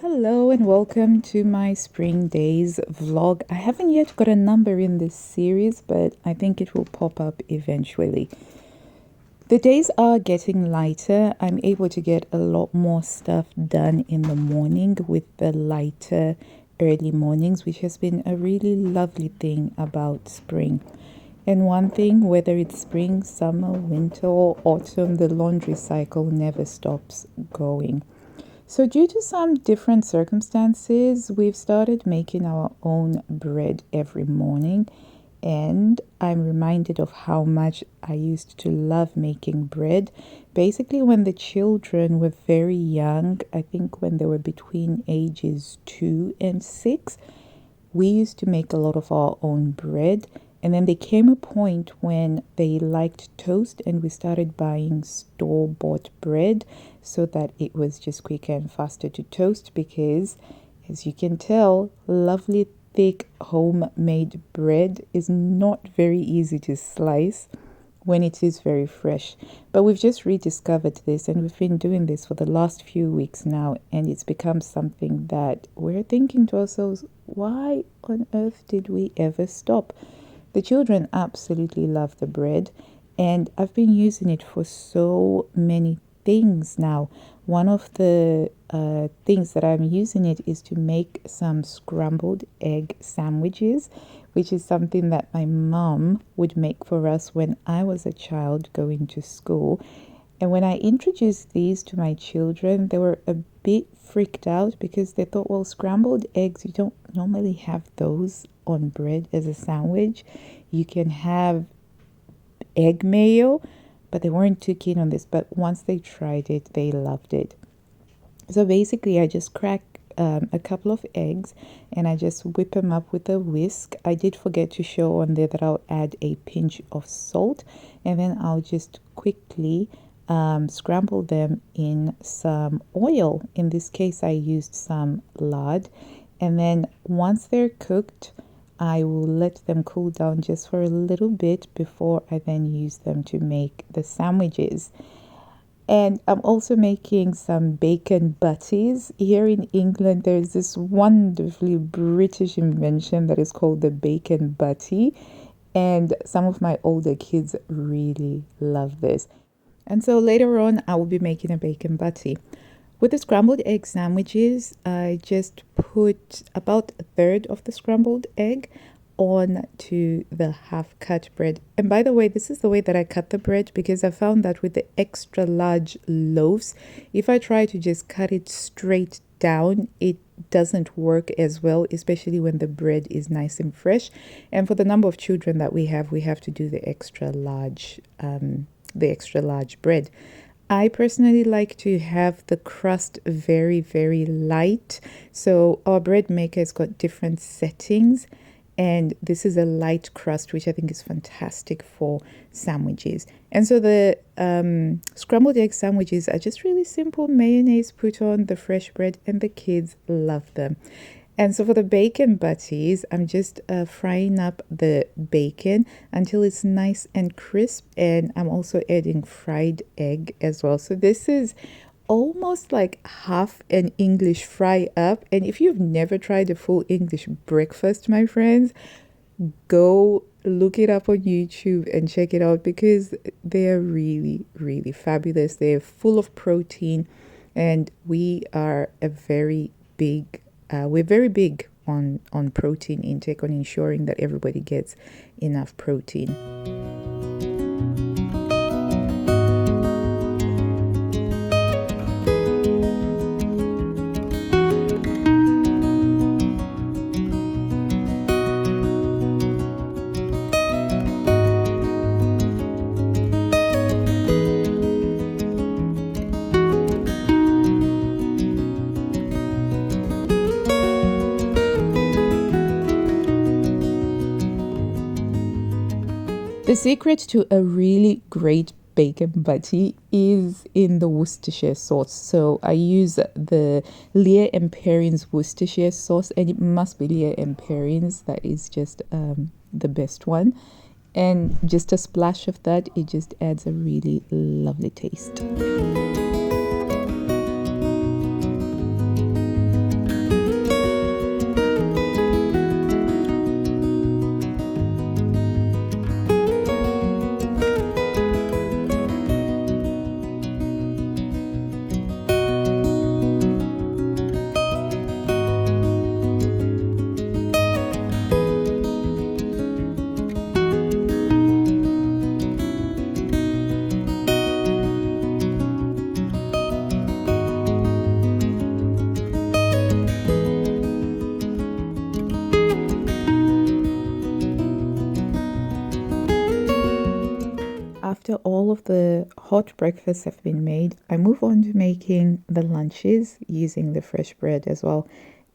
Hello and welcome to my Spring Days vlog. I haven't yet got a number in this series, but I think it will pop up eventually. The days are getting lighter. I'm able to get a lot more stuff done in the morning with the lighter early mornings, which has been a really lovely thing about spring. And one thing, whether it's spring, summer, winter, or autumn, the laundry cycle never stops going. So, due to some different circumstances, we've started making our own bread every morning. And I'm reminded of how much I used to love making bread. Basically, when the children were very young, I think when they were between ages 2 and 6, we used to make a lot of our own bread. And then there came a point when they liked toast, and we started buying store-bought bread so that it was just quicker and faster to toast because, as you can tell, lovely thick homemade bread is not very easy to slice when it is very fresh. But we've just rediscovered this, and we've been doing this for the last few weeks now, and it's become something that we're thinking to ourselves, why on earth did we ever stop? The children absolutely love the bread, and I've been using it for so many things now. One of the things that I'm using it is to make some scrambled egg sandwiches, which is something that my mom would make for us when I was a child going to school. And when I introduced these to my children, they were a bit freaked out because they thought, well, scrambled eggs, you don't normally have those on bread as a sandwich. You can have egg mayo, but they weren't too keen on this. But once they tried it, they loved it. So basically, I just crack a couple of eggs and I just whip them up with a whisk. I did forget to show on there that I'll add a pinch of salt, and then I'll just quickly scramble them in some oil. In this case, I used some lard. And then once they're cooked, I will let them cool down just for a little bit before I then use them to make the sandwiches. And I'm also making some bacon butties. Here in England, there's this wonderfully British invention that is called the bacon butty. And some of my older kids really love this. And so later on, I will be making a bacon butty. With the scrambled egg sandwiches, I just put about a third of the scrambled egg on to the half cut bread. And by the way, this is the way that I cut the bread, because I found that with the extra large loaves, if I try to just cut it straight down, it doesn't work as well, especially when the bread is nice and fresh. And for the number of children that we have to do the extra large bread. I personally like to have the crust very, very light. So our bread maker has got different settings, and this is a light crust, which I think is fantastic for sandwiches. And so the scrambled egg sandwiches are just really simple: mayonnaise put on the fresh bread, and the kids love them. And so for the bacon butties, I'm just frying up the bacon until it's nice and crisp. And I'm also adding fried egg as well. So this is almost like half an English fry up. And if you've never tried a full English breakfast, my friends, go look it up on YouTube and check it out, because they're really, really fabulous. They're full of protein, and we're very big on protein intake, on ensuring that everybody gets enough protein. The secret to a really great bacon butty is in the Worcestershire sauce. So I use the Lear and Perrins Worcestershire sauce, and it must be Lear and Perrins. That is just the best one. And just a splash of that, it just adds a really lovely taste. After all of the hot breakfasts have been made, I move on to making the lunches using the fresh bread as well.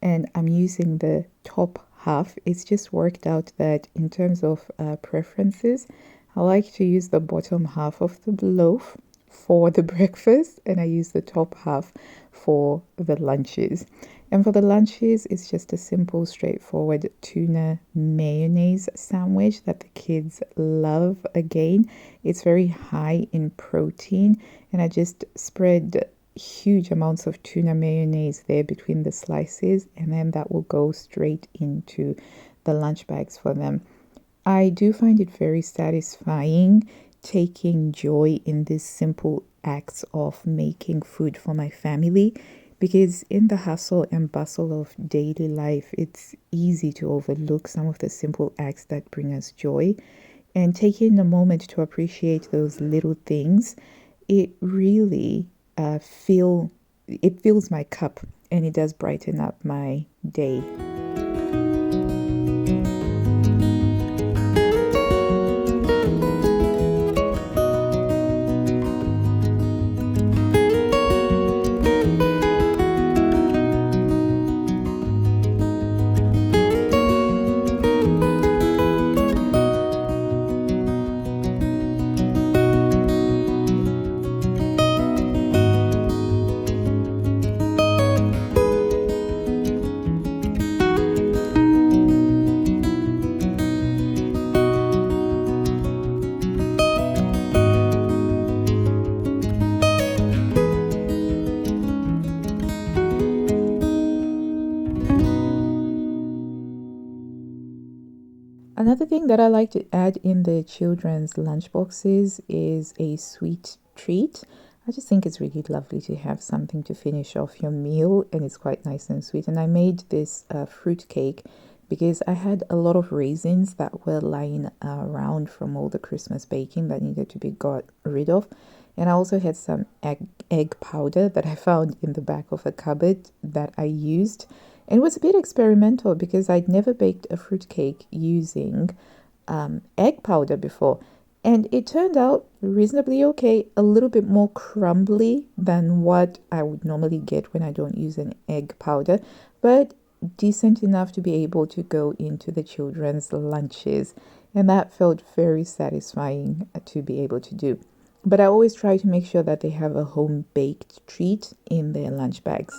And I'm using the top half. It's just worked out that in terms of preferences, I like to use the bottom half of the loaf for the breakfast, and I use the top half for the lunches. And for the lunches, it's just a simple, straightforward tuna mayonnaise sandwich that the kids love. Again, it's very high in protein, and I just spread huge amounts of tuna mayonnaise there between the slices, and then that will go straight into the lunch bags for them. I do find it very satisfying taking joy in these simple acts of making food for my family, because in the hustle and bustle of daily life, it's easy to overlook some of the simple acts that bring us joy. And taking a moment to appreciate those little things, it really fills my cup, and it does brighten up my day. Another thing that I like to add in the children's lunchboxes is a sweet treat. I just think it's really lovely to have something to finish off your meal, and it's quite nice and sweet. And I made this fruit cake because I had a lot of raisins that were lying around from all the Christmas baking that needed to be got rid of. And I also had some egg powder that I found in the back of a cupboard that I used. And it was a bit experimental because I'd never baked a fruitcake using egg powder before. And it turned out reasonably okay, a little bit more crumbly than what I would normally get when I don't use an egg powder, but decent enough to be able to go into the children's lunches. And that felt very satisfying to be able to do. But I always try to make sure that they have a home baked treat in their lunch bags.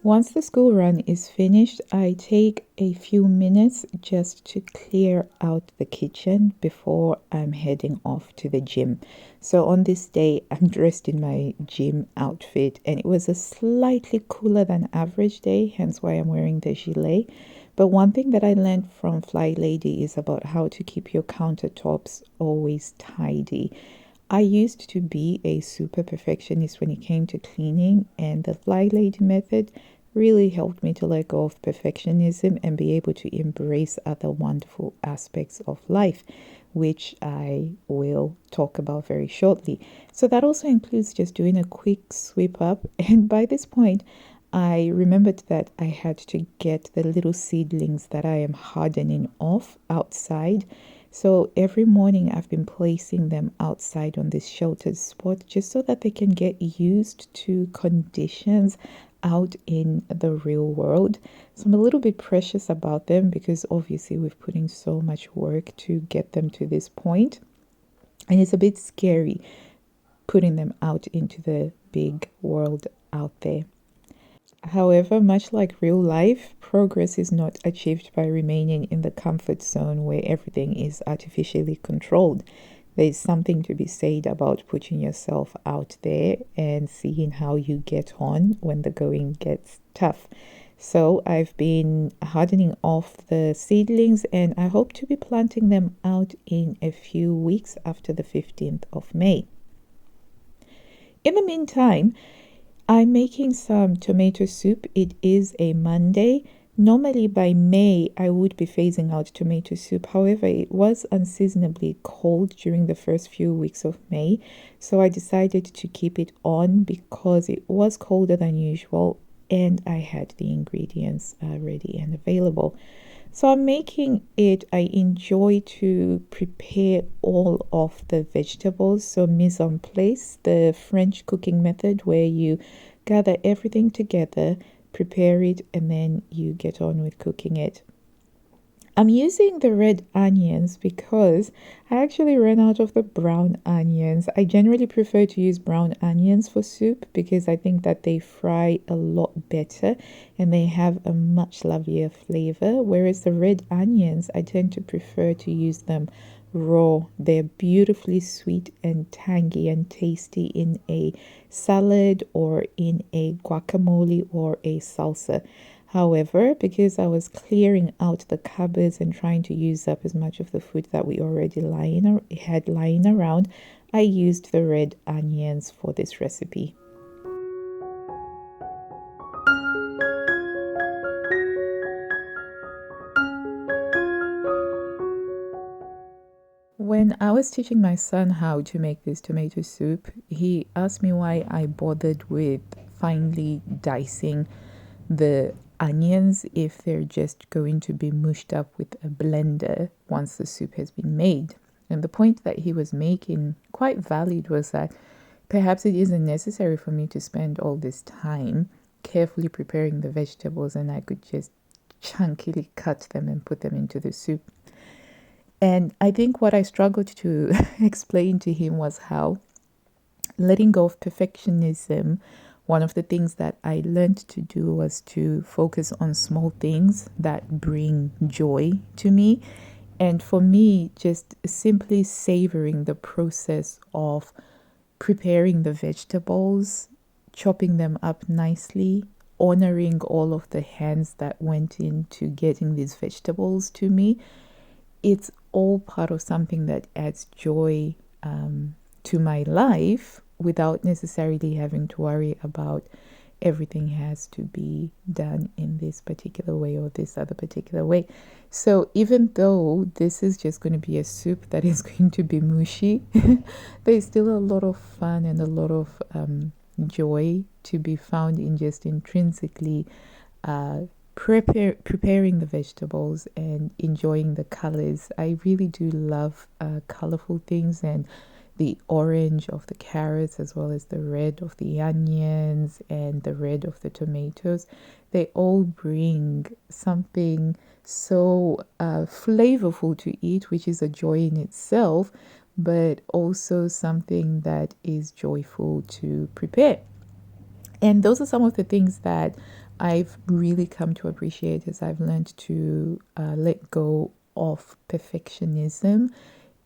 Once the school run is finished, I take a few minutes just to clear out the kitchen before I'm heading off to the gym. So on this day, I'm dressed in my gym outfit, and it was a slightly cooler than average day, hence why I'm wearing the gilet. But one thing that I learned from Fly Lady is about how to keep your countertops always tidy. I used to be a super perfectionist when it came to cleaning, and the Fly Lady method really helped me to let go of perfectionism and be able to embrace other wonderful aspects of life, which I will talk about very shortly. So that also includes just doing a quick sweep up. And by this point, I remembered that I had to get the little seedlings that I am hardening off outside. So every morning I've been placing them outside on this sheltered spot just so that they can get used to conditions out in the real world. So I'm a little bit precious about them because obviously we've put in so much work to get them to this point. And it's a bit scary putting them out into the big world out there. However, much like real life, progress is not achieved by remaining in the comfort zone where everything is artificially controlled. There's something to be said about putting yourself out there and seeing how you get on when the going gets tough. So I've been hardening off the seedlings, and I hope to be planting them out in a few weeks after the 15th of May. In the meantime, I'm making some tomato soup. It is a Monday. Normally by May, I would be phasing out tomato soup. However, it was unseasonably cold during the first few weeks of May. So I decided to keep it on because it was colder than usual and I had the ingredients ready and available. So I'm making it, I enjoy to prepare all of the vegetables. So mise en place, the French cooking method where you gather everything together, prepare it, and then you get on with cooking it. I'm using the red onions because I actually ran out of the brown onions. I generally prefer to use brown onions for soup because I think that they fry a lot better and they have a much lovelier flavor. Whereas the red onions, I tend to prefer to use them raw. They're beautifully sweet and tangy and tasty in a salad or in a guacamole or a salsa. However, because I was clearing out the cupboards and trying to use up as much of the food that we already had lying around, I used the red onions for this recipe. When I was teaching my son how to make this tomato soup, he asked me why I bothered with finely dicing the onions if they're just going to be mushed up with a blender once the soup has been made. And the point that he was making, quite valid, was that perhaps it isn't necessary for me to spend all this time carefully preparing the vegetables and I could just chunkily cut them and put them into the soup. And I think what I struggled to explain to him was how letting go of perfectionism, one of the things that I learned to do was to focus on small things that bring joy to me. And for me, just simply savoring the process of preparing the vegetables, chopping them up nicely, honoring all of the hands that went into getting these vegetables to me. It's all part of something that adds joy to my life without necessarily having to worry about everything has to be done in this particular way or this other particular way. So even though this is just going to be a soup that is going to be mushy, there's still a lot of fun and a lot of joy to be found in just intrinsically uh, preparing the vegetables and enjoying the colors. I really do love colorful things, and the orange of the carrots as well as the red of the onions and the red of the tomatoes, they all bring something so flavorful to eat, which is a joy in itself, but also something that is joyful to prepare. And those are some of the things that I've really come to appreciate as I've learned to let go of perfectionism.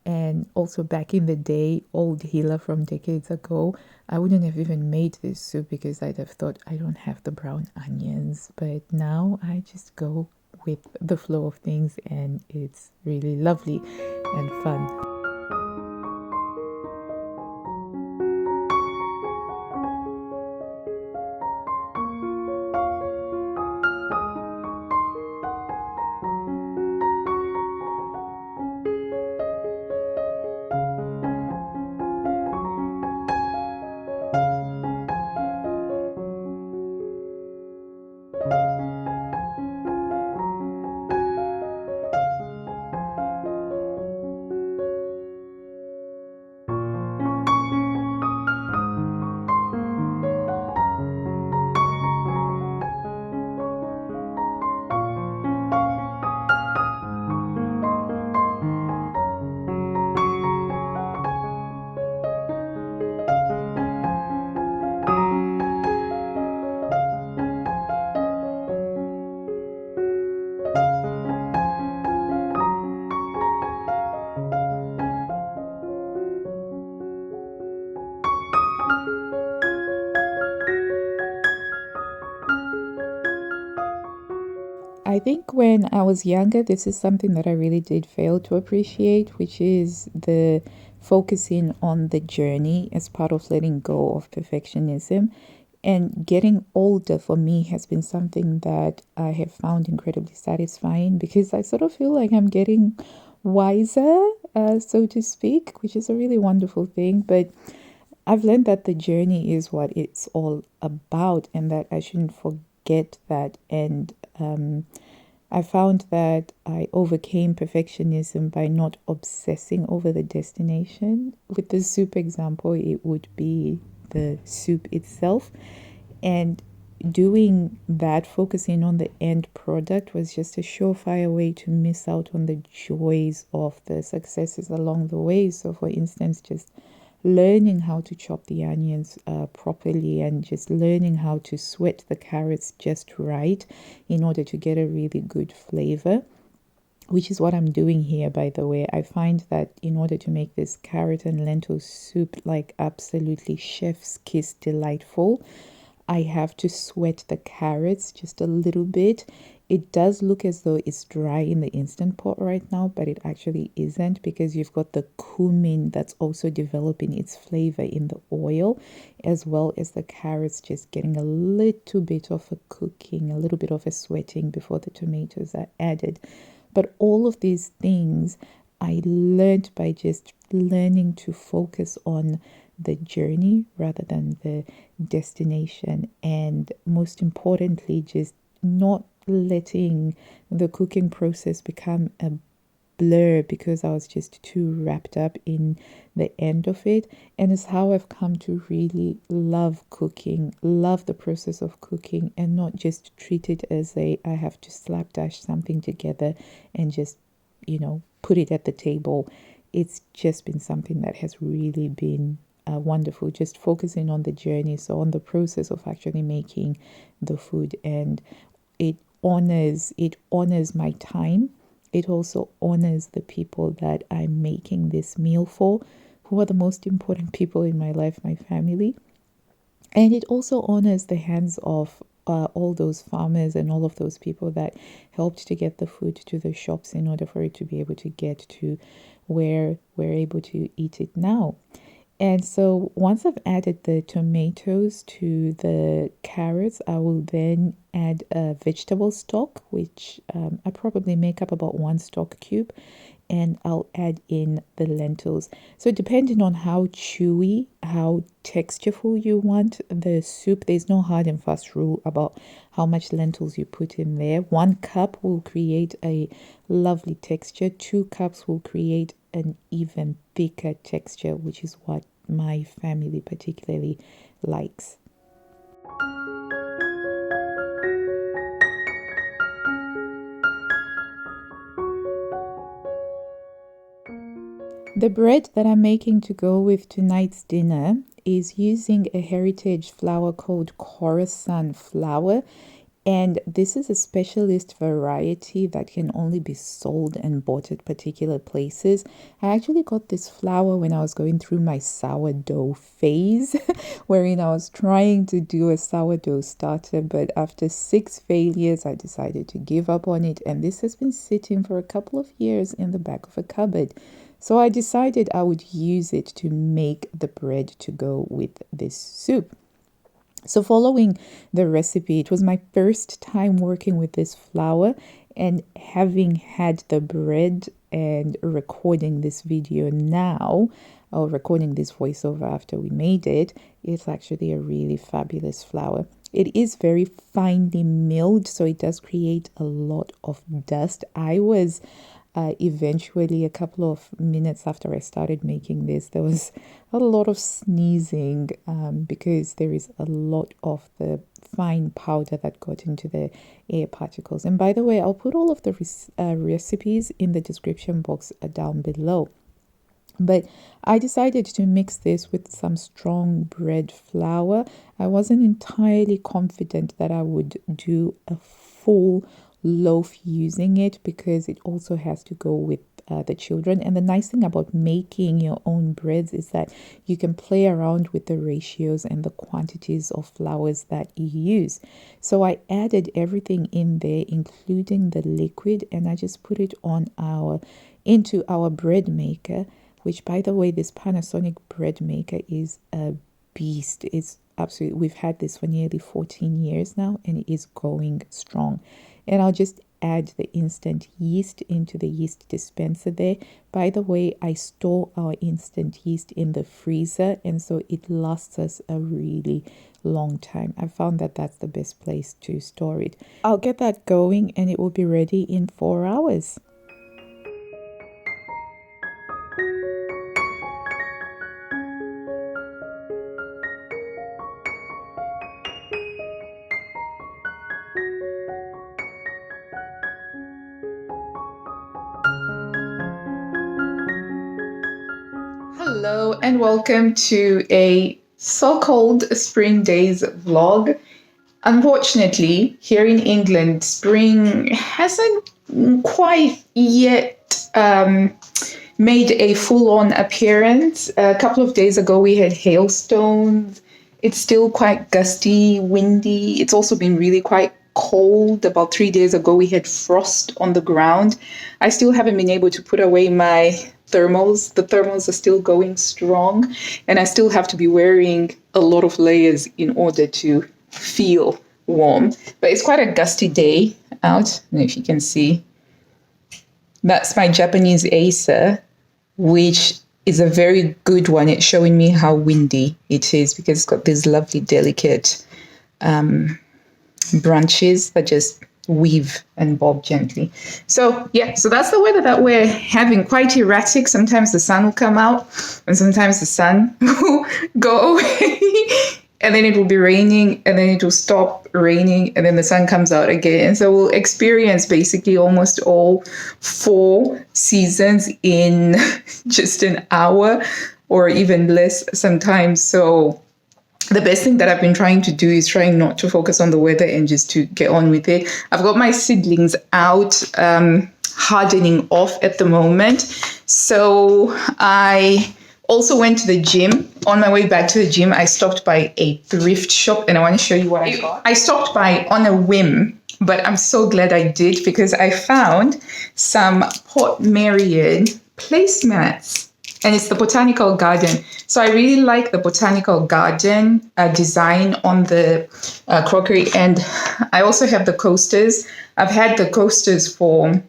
And also, back in the day, old healer from decades ago, I wouldn't have even made this soup because I'd have thought I don't have the brown onions. But now I just go with the flow of things, and it's really lovely and fun. I think when I was younger, this is something that I really did fail to appreciate, which is the focusing on the journey as part of letting go of perfectionism. And getting older for me has been something that I have found incredibly satisfying because I sort of feel like I'm getting wiser, so to speak, which is a really wonderful thing. But I've learned that the journey is what it's all about and that I shouldn't forget that. And I found that I overcame perfectionism by not obsessing over the destination. With the soup example, it would be the soup itself. And doing that, focusing on the end product, was just a surefire way to miss out on the joys of the successes along the way. So, for instance, just learning how to chop the onions properly and just learning how to sweat the carrots just right in order to get a really good flavor, which is what I'm doing here, by the way. I find that in order to make this carrot and lentil soup like absolutely chef's kiss delightful, I have to sweat the carrots just a little bit. It does look as though it's dry in the instant pot right now, but it actually isn't because you've got the cumin that's also developing its flavor in the oil, as well as the carrots just getting a little bit of a cooking, a little bit of a sweating before the tomatoes are added. But all of these things I learned by just learning to focus on the journey rather than the destination. And most importantly, just not letting the cooking process become a blur because I was just too wrapped up in the end of it. And it's how I've come to really love cooking, love the process of cooking, and not just treat it as I have to slapdash something together and just, put it at the table. It's just been something that has really been wonderful, just focusing on the journey, so on the process of actually making the food. And it honors my time. It also honors the people that I'm making this meal for, who are the most important people in my life, my family. And it also honors the hands of all those farmers and all of those people that helped to get the food to the shops in order for it to be able to get to where we're able to eat it now. And so once I've added the tomatoes to the carrots, I will then add a vegetable stock, which I probably make up about one stock cube, and I'll add in the lentils. So depending on how chewy, how textureful you want the soup, there's no hard and fast rule about how much lentils you put in there. 1 cup will create a lovely texture. 2 cups will create an even thicker texture, which is what my family particularly likes. The bread that I'm making to go with tonight's dinner is using a heritage flour called Khorasan flour. And this is a specialist variety that can only be sold and bought at particular places. I actually got this flour when I was going through my sourdough phase, wherein I was trying to do a sourdough starter, but after 6 failures, I decided to give up on it. And this has been sitting for a couple of years in the back of a cupboard. So I decided I would use it to make the bread to go with this soup. So following the recipe, it was my first time working with this flour, and having had the bread and recording this video now, or recording this voiceover after we made it, it's actually a really fabulous flour. It is very finely milled, so it does create a lot of dust. I was eventually, a couple of minutes after I started making this, there was a lot of sneezing because there is a lot of the fine powder that got into the air particles. And by the way, I'll put all of the recipes in the description box down below. But I decided to mix this with some strong bread flour. I wasn't entirely confident that I would do a full loaf using it, because it also has to go with the children. And the nice thing about making your own breads is that you can play around with the ratios and the quantities of flours that you use. So I added everything in there, including the liquid, and I just put it into our bread maker, which, by the way, this Panasonic bread maker is a beast. It's absolutely, we've had this for nearly 14 years now, and it is going strong. And I'll just add the instant yeast into the yeast dispenser there. By the way, I store our instant yeast in the freezer, and so it lasts us a really long time. I found that that's the best place to store it. I'll get that going, and it will be ready in 4 hours. Hello and welcome to a so-called spring days vlog. Unfortunately, here in England, spring hasn't quite yet made a full-on appearance. A couple of days ago, we had hailstones. It's still quite gusty, windy. It's also been really quite cold. About 3 days ago, we had frost on the ground. I still haven't been able to put away my thermals. The thermals are still going strong, and I still have to be wearing a lot of layers in order to feel warm. But it's quite a gusty day out. I don't know if you can see. That's my Japanese Acer, which is a very good one. It's showing me how windy it is because it's got these lovely, delicate branches that just weave and bob gently. So yeah, so that's the weather that we're having. Quite erratic. Sometimes the sun will come out and sometimes the sun will go away. And then it will be raining, and then it will stop raining, and then the sun comes out again. And so we'll experience basically almost all 4 seasons in just an hour, or even less sometimes. So the best thing that I've been trying to do is trying not to focus on the weather and just to get on with it. I've got my seedlings out, hardening off at the moment. So I also went to the gym. On my way back to the gym, I stopped by a thrift shop, and I want to show you what I got. I stopped by on a whim, but I'm so glad I did because I found some Port Marion placemats, and it's the botanical garden. So I really like the botanical garden design on the crockery, and I also have the coasters. I've had the coasters for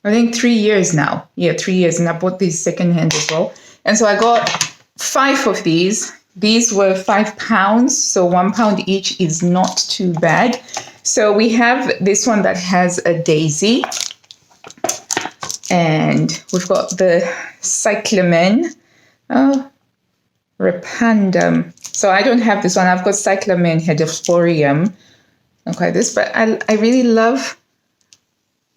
I think 3 years now. Yeah, 3 years, and I bought these secondhand as well. And so I got 5 of these. These were £5, so £1 each is not too bad. So we have this one that has a daisy, and we've got the cyclamen, repandum. So I don't have this one. I've got cyclamen hediflorium. Okay, this, but I really love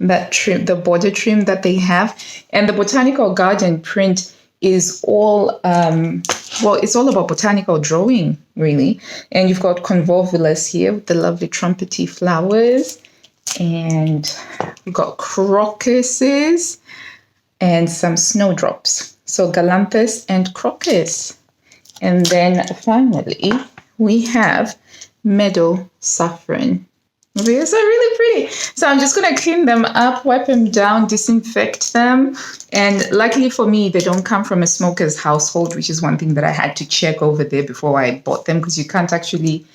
that trim, the border trim that they have, and the botanical garden print is all it's all about botanical drawing, really. And you've got convolvulus here with the lovely trumpety flowers, and we've got crocuses and some snowdrops. So galanthus and crocus. And then finally we have meadow saffron. These are really pretty. So I'm just going to clean them up, wipe them down, disinfect them. And luckily for me, they don't come from a smoker's household, which is one thing that I had to check over there before I bought them, because you can't actually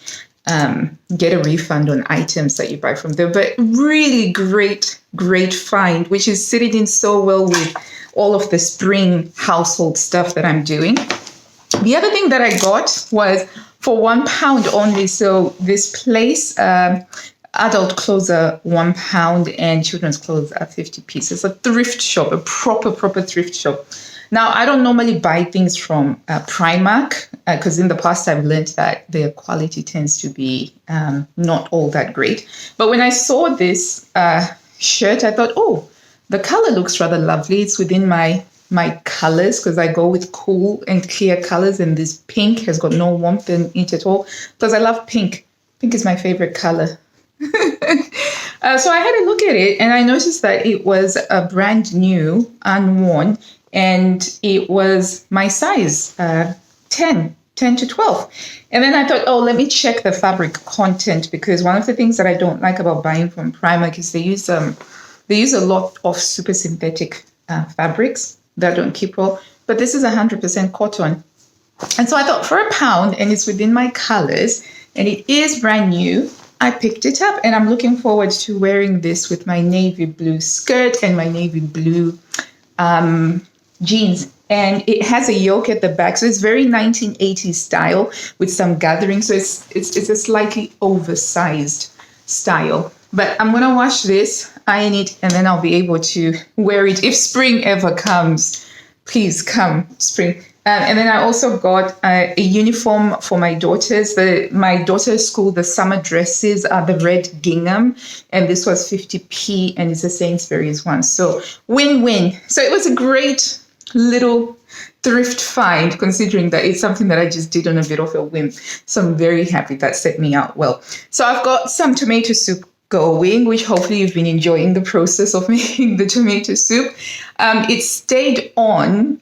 get a refund on items that you buy from there. But really great find, which is sitting in so well with all of the spring household stuff that I'm doing. The other thing that I got was for £1 only. So this place, adult clothes are £1 and children's clothes are 50p. It's a thrift shop, a proper thrift shop. Now, I don't normally buy things from Primark because in the past I've learned that their quality tends to be not all that great. But when I saw this shirt, I thought, oh, the color looks rather lovely. It's within my colors, because I go with cool and clear colors, and this pink has got no warmth in it at all, because I love pink. Pink is my favorite color. So I had a look at it, and I noticed that it was a brand new, unworn, and it was my size, 10 to 12. And then I thought, oh, let me check the fabric content, because one of the things that I don't like about buying from Primark is they use a lot of super synthetic fabrics that don't keep well. But this is 100% cotton. And so I thought, for £1, and it's within my colors, and it is brand new, I picked it up, and I'm looking forward to wearing this with my navy blue skirt and my navy blue jeans. And it has a yoke at the back, so it's very 1980s style with some gathering. So it's a slightly oversized style. But I'm gonna wash this, iron it, and then I'll be able to wear it if spring ever comes. Please come, spring. And then I also got a uniform for my daughters. My daughter's school, the summer dresses are the red gingham, and this was 50p, and it's a Sainsbury's one. So win-win. So it was a great little thrift find, considering that it's something that I just did on a bit of a whim. So I'm very happy that set me out well. So I've got some tomato soup going, which hopefully you've been enjoying the process of making the tomato soup. It stayed on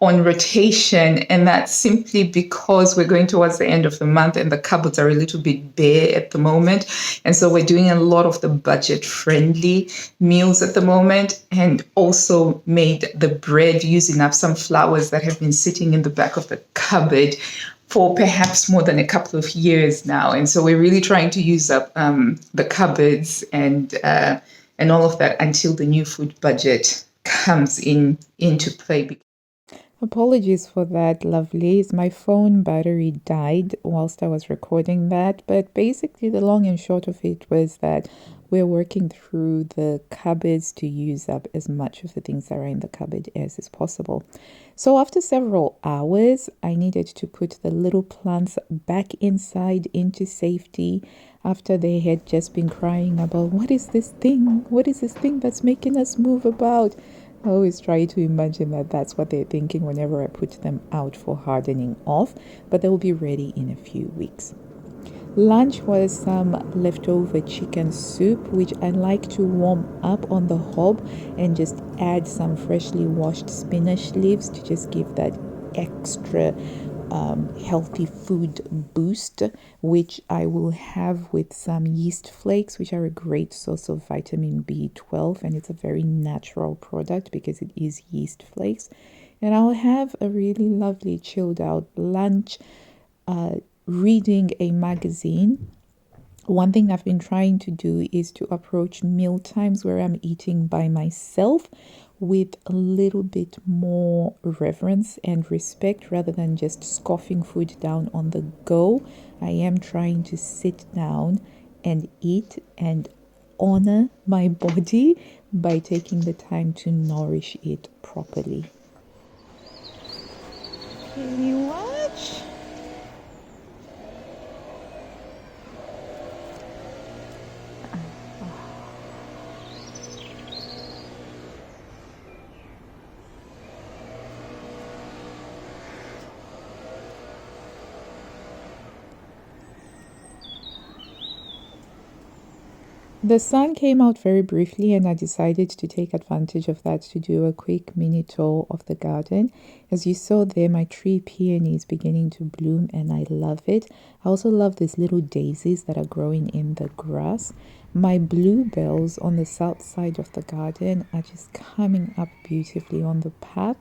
rotation, and that's simply because we're going towards the end of the month and the cupboards are a little bit bare at the moment. And so we're doing a lot of the budget-friendly meals at the moment, and also made the bread using up some flours that have been sitting in the back of the cupboard for perhaps more than a couple of years now. And so we're really trying to use up the cupboards and all of that until the new food budget comes into play. Apologies for that, lovelies. My phone battery died whilst I was recording that. But basically, the long and short of it was that we're working through the cupboards to use up as much of the things that are in the cupboard as is possible. So after several hours, I needed to put the little plants back inside into safety after they had just been crying about, what is this thing? What is this thing that's making us move about? I always try to imagine that that's what they're thinking whenever I put them out for hardening off, but they'll be ready in a few weeks. Lunch was some leftover chicken soup, which I like to warm up on the hob and just add some freshly washed spinach leaves to just give that extra healthy food boost, which I will have with some yeast flakes, which are a great source of vitamin B12, and it's a very natural product because it is yeast flakes. And I'll have a really lovely chilled out lunch, reading a magazine. One thing I've been trying to do is to approach meal times where I'm eating by myself with a little bit more reverence and respect rather than just scoffing food down on the go. I am trying to sit down and eat and honor my body by taking the time to nourish it properly. Can you watch? The sun came out very briefly, and I decided to take advantage of that to do a quick mini tour of the garden. As you saw there, my tree peony is beginning to bloom, and I love it. I also love these little daisies that are growing in the grass. My bluebells on the south side of the garden are just coming up beautifully on the path,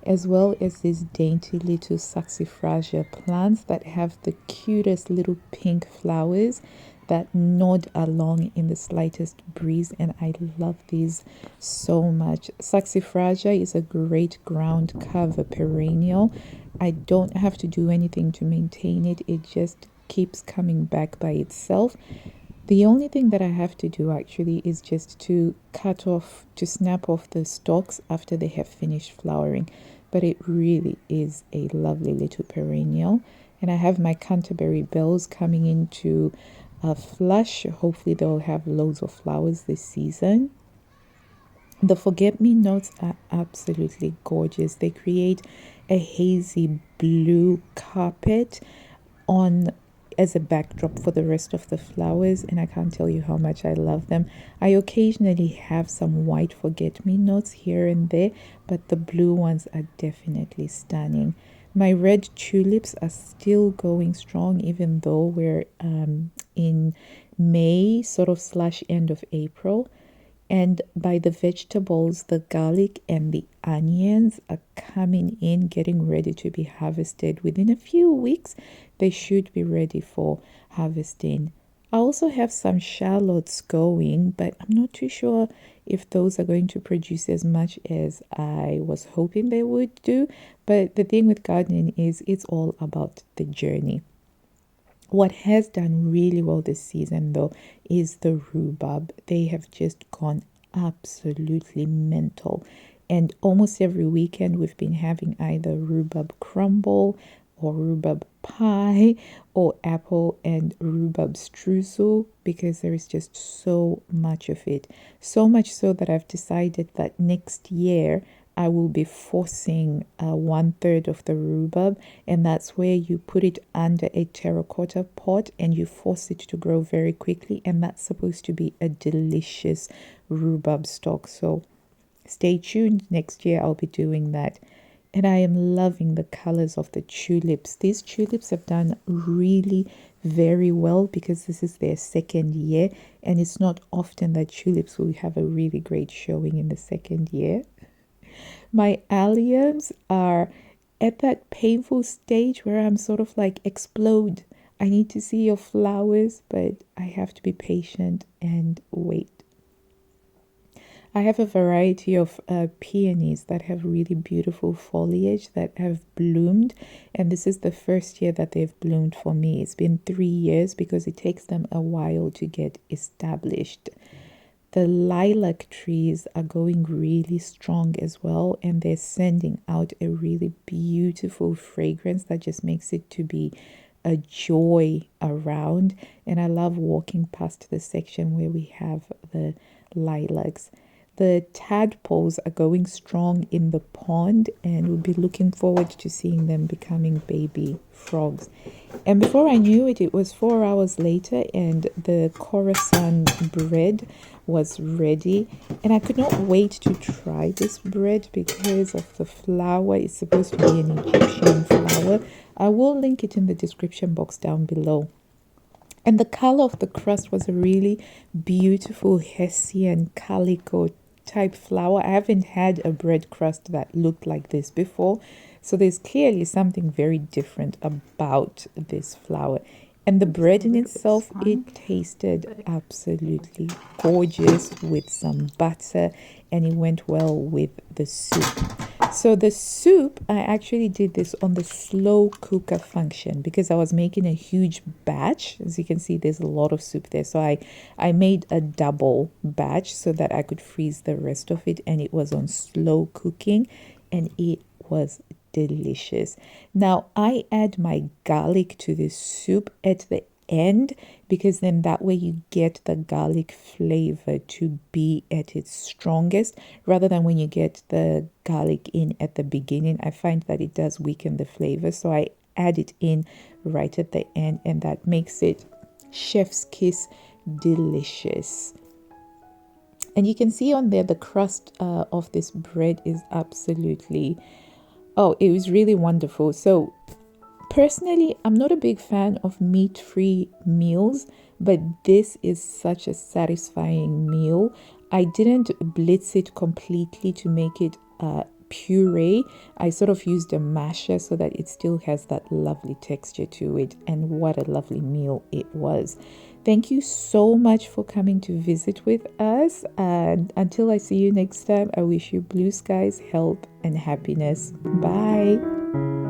as well as these dainty little saxifraga plants that have the cutest little pink flowers that nod along in the slightest breeze, and I love these so much. Saxifraga is a great ground cover perennial. I don't have to do anything to maintain it, it just keeps coming back by itself. The only thing that I have to do actually is just to snap off the stalks after they have finished flowering. But it really is a lovely little perennial. And I have my Canterbury bells coming into a flush. Hopefully, they'll have loads of flowers this season. The forget-me-nots are absolutely gorgeous. They create a hazy blue carpet on as a backdrop for the rest of the flowers, and I can't tell you how much I love them. I occasionally have some white forget-me-nots here and there, but the blue ones are definitely stunning. My red tulips are still going strong, even though we're in May, sort of slash end of April. And by the vegetables, the garlic and the onions are coming in, getting ready to be harvested. Within a few weeks, they should be ready for harvesting. I also have some shallots going, but I'm not too sure if those are going to produce as much as I was hoping they would do. But the thing with gardening is it's all about the journey. What has done really well this season, though, is the rhubarb. They have just gone absolutely mental. And almost every weekend, we've been having either rhubarb crumble or rhubarb pie or apple and rhubarb streusel because there is just so much of it. So much so that I've decided that next year I will be forcing 1/3 of the rhubarb, and that's where you put it under a terracotta pot and you force it to grow very quickly, and that's supposed to be a delicious rhubarb stock. So stay tuned. Next year I'll be doing that. And I am loving the colors of the tulips. These tulips have done really very well because this is their second year, and it's not often that tulips will have a really great showing in the second year. My alliums are at that painful stage where I'm sort of like, explode. I need to see your flowers, but I have to be patient and wait. I have a variety of peonies that have really beautiful foliage that have bloomed, and this is the first year that they've bloomed for me. It's been 3 years because it takes them a while to get established. The lilac trees are going really strong as well, and they're sending out a really beautiful fragrance that just makes it to be a joy around. And I love walking past the section where we have the lilacs. The tadpoles are going strong in the pond, and we'll be looking forward to seeing them becoming baby frogs. And before I knew it, it was 4 hours later, and the Khorasan bread was ready, and I could not wait to try this bread because of the flour. It's supposed to be an Egyptian flour. I will link it in the description box down below. And the color of the crust was a really beautiful Hessian calico type flour. I haven't had a bread crust that looked like this before. So there's clearly something very different about this flour. And the bread in itself, it tasted absolutely gorgeous with some butter, and it went well with the soup. So the soup, I actually did this on the slow cooker function because I was making a huge batch. As you can see, there's a lot of soup there. So I made a double batch so that I could freeze the rest of it, and it was on slow cooking, and it was delicious. Now I add my garlic to this soup at the end because then that way you get the garlic flavor to be at its strongest rather than when you get the garlic in at the beginning. I find that it does weaken the flavor, so I add it in right at the end, and that makes it chef's kiss delicious. And you can see on there the crust of this bread is absolutely, oh, it was really wonderful. So personally, I'm not a big fan of meat-free meals, but this is such a satisfying meal. I didn't blitz it completely to make it puree. I sort of used a masher so that it still has that lovely texture to it, and what a lovely meal it was. Thank you so much for coming to visit with us, and until I see you next time, I wish you blue skies, health, and happiness. Bye.